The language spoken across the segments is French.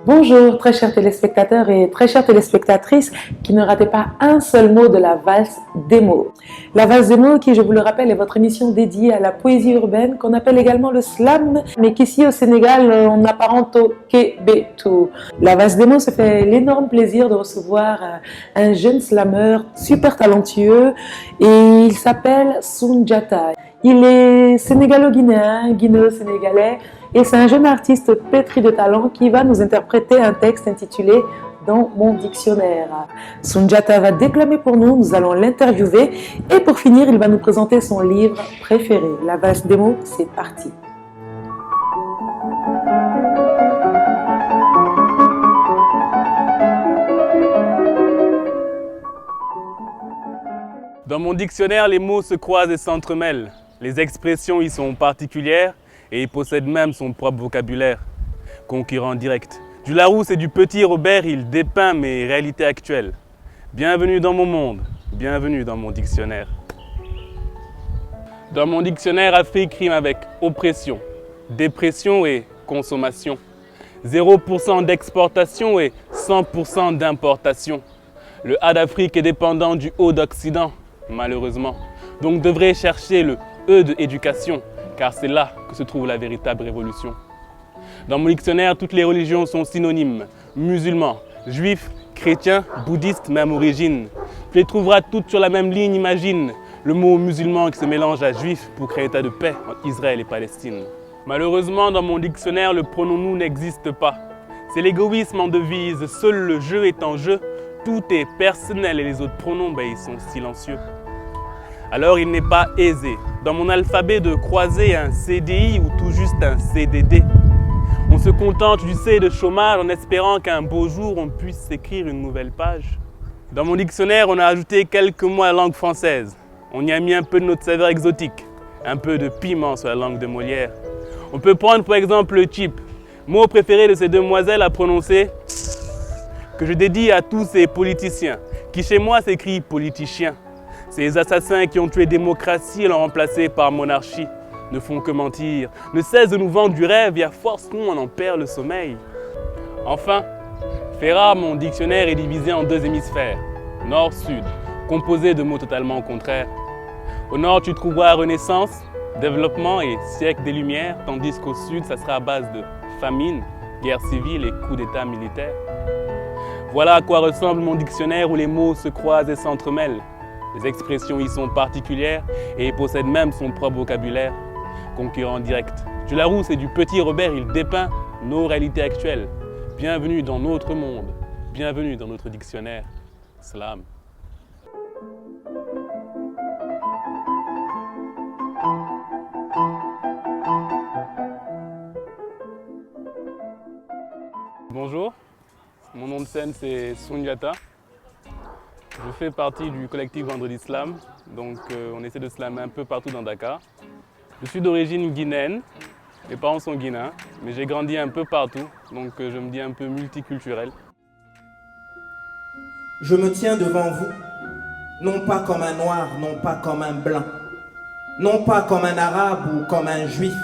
Bonjour très chers téléspectateurs et très chères téléspectatrices qui ne ratez pas un seul mot de la valse des mots. La valse des mots qui, je vous le rappelle, est votre émission dédiée à la poésie urbaine qu'on appelle également le slam, mais qu'ici au Sénégal on apparente au Kébetou. La valse des mots se fait l'énorme plaisir de recevoir un jeune slameur super talentueux et il s'appelle Soundiata. Il est sénégalo-guinéen, guinéo-sénégalais. Et c'est un jeune artiste pétri de talent qui va nous interpréter un texte intitulé « Dans mon dictionnaire ». Soundiata va déclamer pour nous, nous allons l'interviewer et pour finir, il va nous présenter son livre préféré. La valse des mots, c'est parti. Dans mon dictionnaire, les mots se croisent et s'entremêlent. Les expressions y sont particulières. Et il possède même son propre vocabulaire, concurrent direct. Du Larousse et du Petit Robert, il dépeint mes réalités actuelles. Bienvenue dans mon monde, bienvenue dans mon dictionnaire. Dans mon dictionnaire, Afrique rime avec oppression, dépression et consommation. 0% d'exportation et 100% d'importation. Le A d'Afrique est dépendant du O d'Occident, malheureusement. Donc devrait chercher le E de éducation. Car c'est là que se trouve la véritable révolution. Dans mon dictionnaire, toutes les religions sont synonymes. Musulmans, juifs, chrétiens, bouddhistes, même origine. Tu les trouveras toutes sur la même ligne, imagine. Le mot musulman qui se mélange à juif pour créer un état de paix entre Israël et Palestine. Malheureusement, dans mon dictionnaire, le pronom nous n'existe pas. C'est l'égoïsme en devise, seul le jeu est en jeu. Tout est personnel et les autres pronoms, ils sont silencieux. Alors il n'est pas aisé, dans mon alphabet, de croiser un CDI ou tout juste un CDD. On se contente du C de chômage en espérant qu'un beau jour on puisse s'écrire une nouvelle page. Dans mon dictionnaire, on a ajouté quelques mots à la langue française. On y a mis un peu de notre saveur exotique, un peu de piment sur la langue de Molière. On peut prendre pour exemple le cheap, mot préféré de ces demoiselles à prononcer, que je dédie à tous ces politiciens, qui chez moi s'écrit politicien. Ces assassins qui ont tué démocratie et l'ont remplacée par monarchie ne font que mentir, ne cessent de nous vendre du rêve et à force, nous, on en perd le sommeil. Enfin, fait rare, mon dictionnaire est divisé en deux hémisphères, nord-sud, composé de mots totalement contraires. Au nord, tu trouveras Renaissance, développement et siècle des Lumières, tandis qu'au sud, ça sera à base de famine, guerre civile et coup d'état militaire. Voilà à quoi ressemble mon dictionnaire où les mots se croisent et s'entremêlent. Les expressions y sont particulières et il possède même son propre vocabulaire, concurrent direct. Du Larousse et du Petit Robert, il dépeint nos réalités actuelles. Bienvenue dans notre monde, bienvenue dans notre dictionnaire. Slam. Bonjour, mon nom de scène c'est Soundiata. Je fais partie du collectif Vendredi Slam, donc on essaie de slammer un peu partout dans Dakar. Je suis d'origine guinéenne, mes parents sont guinéens, mais j'ai grandi un peu partout, donc je me dis un peu multiculturel. Je me tiens devant vous, non pas comme un noir, non pas comme un blanc, non pas comme un arabe ou comme un juif.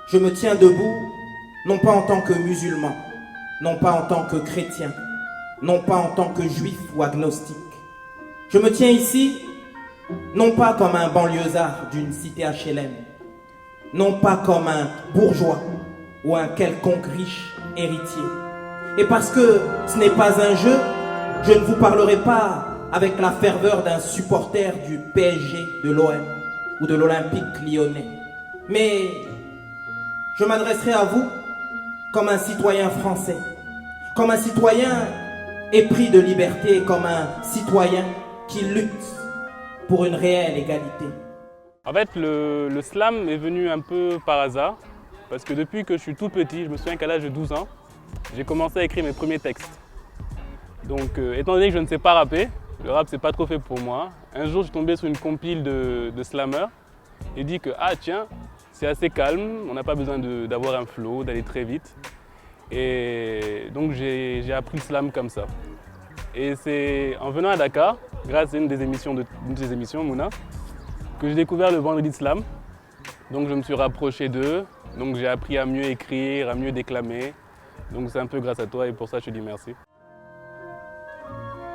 Je me tiens debout, non pas en tant que musulman, non pas en tant que chrétien, non pas en tant que juif ou agnostique. Je me tiens ici, non pas comme un banlieusard d'une cité HLM, non pas comme un bourgeois ou un quelconque riche héritier. Et parce que ce n'est pas un jeu, je ne vous parlerai pas avec la ferveur d'un supporter du PSG, de l'OM ou de l'Olympique lyonnais. Mais je m'adresserai à vous comme un citoyen français, comme un citoyen épris de liberté, comme un citoyen qui lutte pour une réelle égalité. En fait, le slam est venu un peu par hasard, parce que depuis que je suis tout petit, je me souviens qu'à l'âge de 12 ans, j'ai commencé à écrire mes premiers textes. Donc, étant donné que je ne sais pas rapper, le rap c'est pas trop fait pour moi, un jour je suis tombé sur une compile de slammers et dit que ah tiens, c'est assez calme, on n'a pas besoin d'avoir un flow, d'aller très vite. Et donc j'ai appris le slam comme ça. Et c'est en venant à Dakar, grâce à une des émissions, Mouna, que j'ai découvert le Vendredi Slam. Donc je me suis rapproché d'eux, donc j'ai appris à mieux écrire, à mieux déclamer. Donc c'est un peu grâce à toi et pour ça je te dis merci.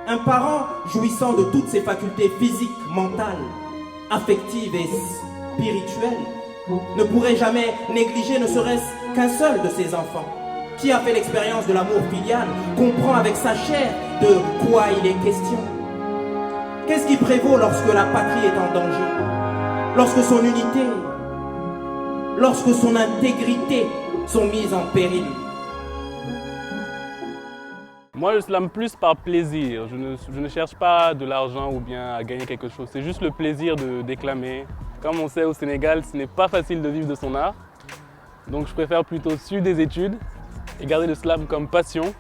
Un parent jouissant de toutes ses facultés physiques, mentales, affectives et spirituelles ne pourrait jamais négliger ne serait-ce qu'un seul de ses enfants. Qui a fait l'expérience de l'amour filial comprend avec sa chair de quoi il est question. Qu'est-ce qui prévaut lorsque la patrie est en danger? Lorsque son unité, lorsque son intégrité sont mises en péril? Moi, le slam plus par plaisir. Je ne cherche pas de l'argent ou bien à gagner quelque chose. C'est juste le plaisir de déclamer. Comme on sait au Sénégal, ce n'est pas facile de vivre de son art. Donc je préfère plutôt suivre des études et garder le slam comme passion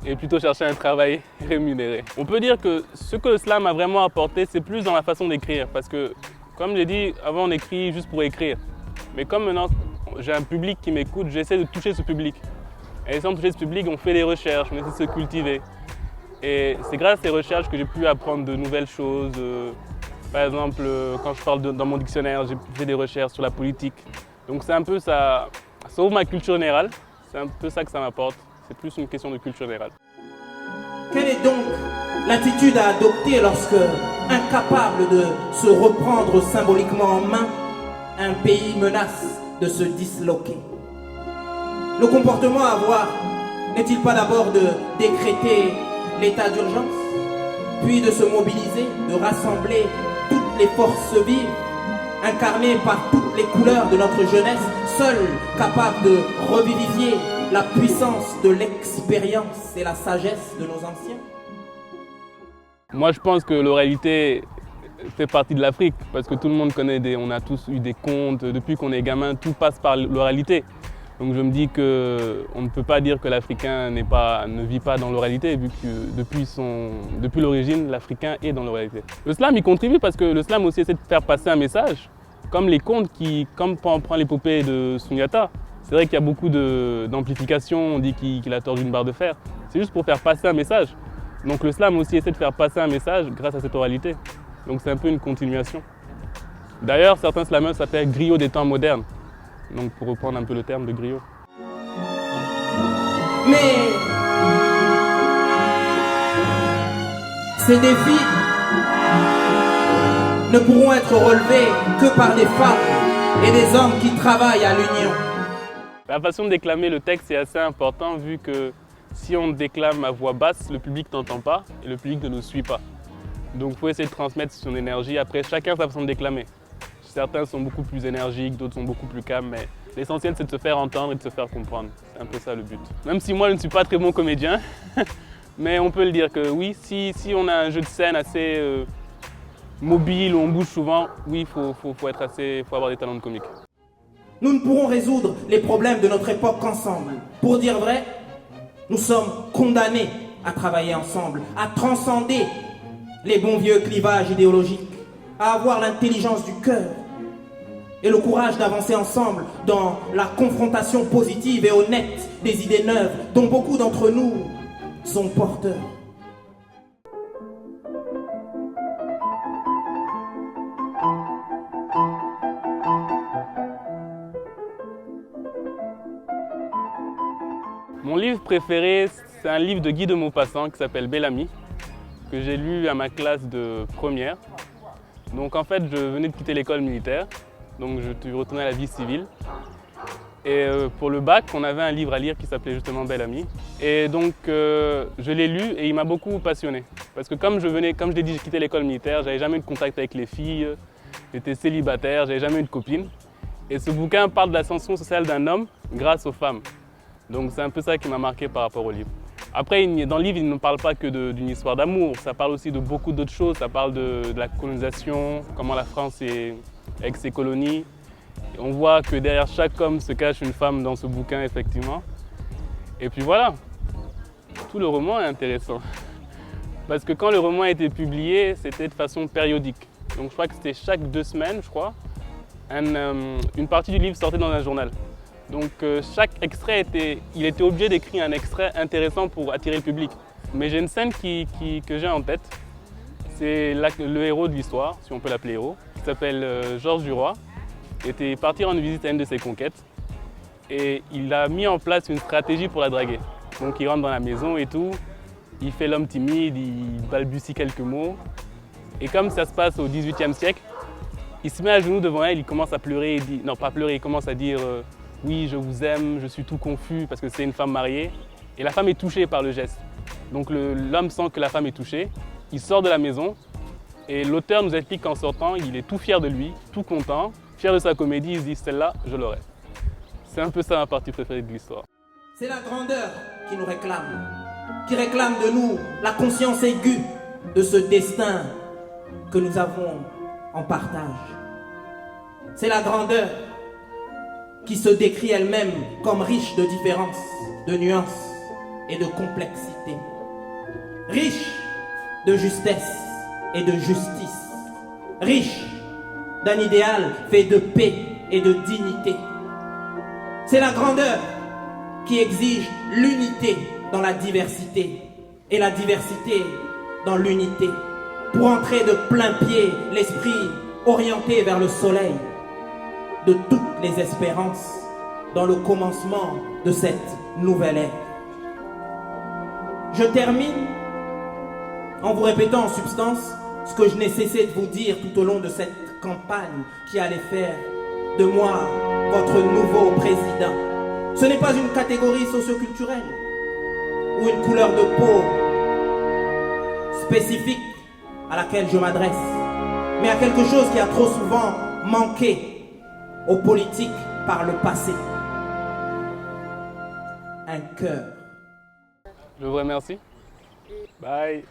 et plutôt chercher un travail rémunéré. On peut dire que ce que le slam a vraiment apporté, c'est plus dans la façon d'écrire. Parce que, comme j'ai dit, avant on écrit juste pour écrire. Mais comme maintenant j'ai un public qui m'écoute, j'essaie de toucher ce public. Et sans toucher ce public, on fait des recherches, on essaie de se cultiver. Et c'est grâce à ces recherches que j'ai pu apprendre de nouvelles choses. Par exemple, quand je parle dans mon dictionnaire, j'ai fait des recherches sur la politique. Donc c'est un peu ça ouvre ma culture générale. C'est un peu ça que ça m'apporte. C'est plus une question de culture générale. Quelle est donc l'attitude à adopter lorsque, incapable de se reprendre symboliquement en main, un pays menace de se disloquer? Le comportement à avoir n'est-il pas d'abord de décréter l'état d'urgence, puis de se mobiliser, de rassembler toutes les forces vives, incarnées par toutes les couleurs de notre jeunesse, seules capables de revivifier la puissance de l'expérience et la sagesse de nos anciens? Moi, je pense que l'oralité fait partie de l'Afrique, parce que tout le monde connaît on a tous eu des contes, depuis qu'on est gamin, tout passe par l'oralité. Donc je me dis qu'on ne peut pas dire que l'Africain ne vit pas dans l'oralité, vu que depuis l'origine, l'Africain est dans l'oralité. Le slam y contribue parce que le slam aussi essaie de faire passer un message, comme les contes, comme quand on prend l'épopée de Sundiata. C'est vrai qu'il y a beaucoup d'amplification, on dit qu'il a tordu une barre de fer. C'est juste pour faire passer un message. Donc le slam aussi essaie de faire passer un message grâce à cette oralité. Donc c'est un peu une continuation. D'ailleurs, certains slameurs s'appellent griots des temps modernes. Donc pour reprendre un peu le terme de griot. Mais ces défis ne pourront être relevés que par des femmes et des hommes qui travaillent à l'union. La façon de déclamer le texte est assez important vu que si on déclame à voix basse, le public n'entend pas et le public ne nous suit pas. Donc il faut essayer de transmettre son énergie. Après, chacun sa façon de déclamer. Certains sont beaucoup plus énergiques, d'autres sont beaucoup plus calmes, mais l'essentiel c'est de se faire entendre et de se faire comprendre. C'est un peu ça le but. Même si moi je ne suis pas très bon comédien, mais on peut le dire que oui, si on a un jeu de scène assez mobile, où on bouge souvent, oui, il faut avoir des talents de comique. Nous ne pourrons résoudre les problèmes de notre époque qu'ensemble. Pour dire vrai, nous sommes condamnés à travailler ensemble, à transcender les bons vieux clivages idéologiques, à avoir l'intelligence du cœur et le courage d'avancer ensemble dans la confrontation positive et honnête des idées neuves dont beaucoup d'entre nous sont porteurs. Mon livre préféré, c'est un livre de Guy de Maupassant qui s'appelle Bel Ami, que j'ai lu à ma classe de première. Donc en fait, je venais de quitter l'école militaire, donc je suis retourné à la vie civile. Et pour le bac, on avait un livre à lire qui s'appelait justement Bel Ami. Et donc je l'ai lu et il m'a beaucoup passionné. Parce que comme je l'ai dit, j'ai quitté l'école militaire, j'avais jamais eu de contact avec les filles, j'étais célibataire, j'avais jamais eu de copine. Et ce bouquin parle de l'ascension sociale d'un homme grâce aux femmes. Donc c'est un peu ça qui m'a marqué par rapport au livre. Après, dans le livre, il ne parle pas que d'une histoire d'amour, ça parle aussi de beaucoup d'autres choses. Ça parle de la colonisation, comment la France est avec ses colonies. Et on voit que derrière chaque homme se cache une femme dans ce bouquin, effectivement. Et puis voilà, tout le roman est intéressant. Parce que quand le roman a été publié, c'était de façon périodique. Donc je crois que c'était chaque 2 semaines, je crois, une partie du livre sortait dans un journal. Donc chaque extrait il était obligé d'écrire un extrait intéressant pour attirer le public. Mais j'ai une scène que j'ai en tête. C'est le héros de l'histoire, si on peut l'appeler héros, qui s'appelle Georges Duroy. Il était parti rendre visite à une de ses conquêtes. et il a mis en place une stratégie pour la draguer. Donc il rentre dans la maison et tout, il fait l'homme timide, il balbutie quelques mots. Et comme ça se passe au XVIIIe siècle, il se met à genoux devant elle, il commence à pleurer, il dit, non pas pleurer, il commence à dire oui je vous aime, je suis tout confus parce que c'est une femme mariée. Et la femme est touchée par le geste. Donc l'homme sent que la femme est touchée, il sort de la maison et l'auteur nous explique qu'en sortant, il est tout fier de lui, tout content, fier de sa comédie, il se dit celle-là, je l'aurai. C'est un peu ça ma partie préférée de l'histoire. C'est la grandeur qui nous réclame, qui réclame de nous la conscience aiguë de ce destin que nous avons en partage. C'est la grandeur qui se décrit elle-même comme riche de différences, de nuances et de complexité. Riche de justesse et de justice. Riche d'un idéal fait de paix et de dignité. C'est la grandeur qui exige l'unité dans la diversité et la diversité dans l'unité, pour entrer de plein pied l'esprit orienté vers le soleil de toutes les espérances dans le commencement de cette nouvelle ère. Je termine en vous répétant en substance ce que je n'ai cessé de vous dire tout au long de cette campagne qui allait faire de moi votre nouveau président. Ce n'est pas une catégorie socioculturelle ou une couleur de peau spécifique à laquelle je m'adresse, mais à quelque chose qui a trop souvent manqué aux politiques par le passé. Un cœur. Je vous remercie. Bye.